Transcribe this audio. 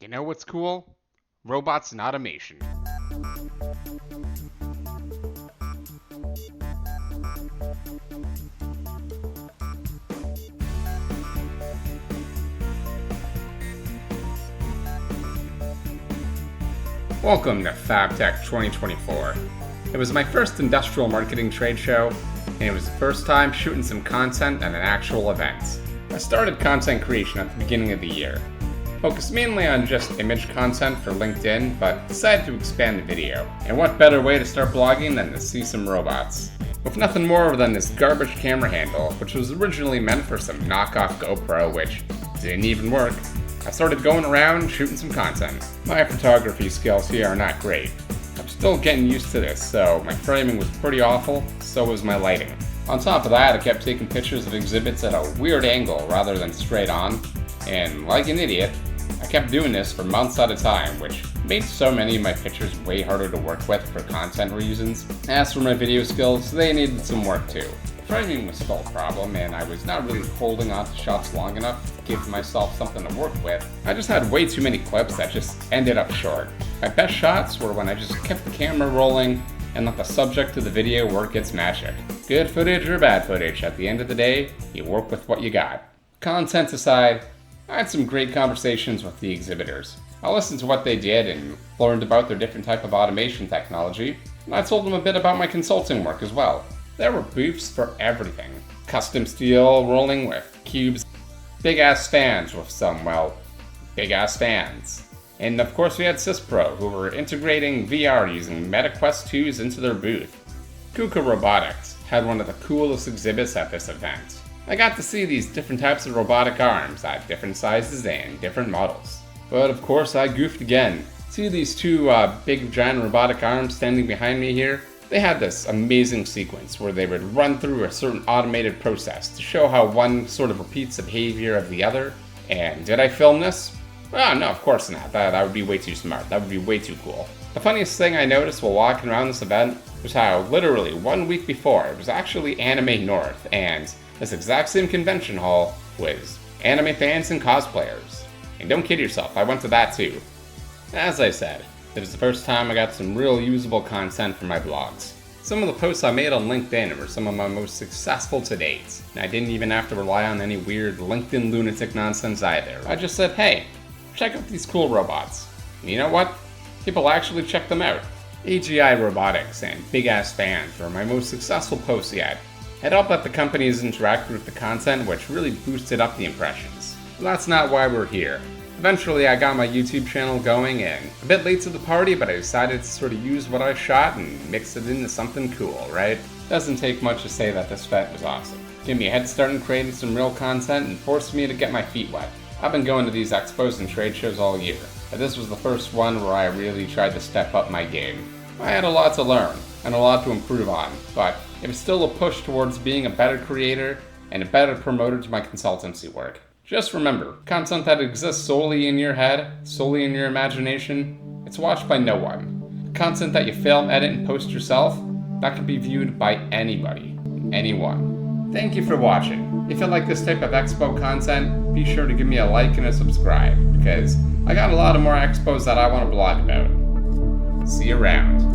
You know what's cool? Robots and automation. Welcome to FABTECH 2024. It was my first industrial marketing trade show, and it was the first time shooting some content at an actual event. I started content creation at the beginning of the year, focused mainly on just image content for LinkedIn, but decided to expand the video. And what better way to start blogging than to see some robots? With nothing more than this garbage camera handle, which was originally meant for some knockoff GoPro, which didn't even work, I started going around shooting some content. My photography skills here are not great. I'm still getting used to this, so my framing was pretty awful, so was my lighting. On top of that, I kept taking pictures of exhibits at a weird angle rather than straight on, and like an idiot, I kept doing this for months at a time, which made so many of my pictures way harder to work with for content reasons. As for my video skills, they needed some work too. Framing was still a problem, and I was not really holding on to shots long enough to give myself something to work with. I just had way too many clips that just ended up short. My best shots were when I just kept the camera rolling and let the subject of the video work its magic. Good footage or bad footage, at the end of the day, you work with what you got. Content aside, I had some great conversations with the exhibitors. I listened to what they did and learned about their different type of automation technology, and I told them a bit about my consulting work as well. There were booths for everything. Custom steel rolling with cubes, big-ass fans with some, well, big-ass fans. And of course we had CISPRO, who were integrating VR using MetaQuest 2s into their booth. Kuka Robotics had one of the coolest exhibits at this event. I got to see these different types of robotic arms at different sizes and different models. But of course I goofed again. See these two big giant robotic arms standing behind me here? They had this amazing sequence where they would run through a certain automated process to show how one sort of repeats the behavior of the other. And did I film this? Well, no, of course not. That would be way too smart. That would be way too cool. The funniest thing I noticed while walking around this event was how literally 1 week before it was actually Anime North, and this exact same convention hall was anime fans and cosplayers. And don't kid yourself, I went to that too. As I said, it was the first time I got some real usable content for my blogs. Some of the posts I made on LinkedIn were some of my most successful to date, and I didn't even have to rely on any weird LinkedIn lunatic nonsense either. I just said, hey, check out these cool robots. And you know what? People actually check them out. AGT Robotics and Big Ass Fans were my most successful posts yet. It helped let the companies interact with the content, which really boosted up the impressions. But that's not why we're here. Eventually I got my YouTube channel going, and a bit late to the party, but I decided to sort of use what I shot and mix it into something cool, right? Doesn't take much to say that this event was awesome. Gave me a head start in creating some real content and forced me to get my feet wet. I've been going to these expos and trade shows all year, but this was the first one where I really tried to step up my game. I had a lot to learn and a lot to improve on, but it was still a push towards being a better creator and a better promoter to my consultancy work. Just remember, content that exists solely in your head, solely in your imagination, it's watched by no one. Content that you film, edit, and post yourself, that can be viewed by anybody, anyone. Thank you for watching. If you like this type of expo content, be sure to give me a like and a subscribe, because I got a lot of more expos that I want to blog about. See you around.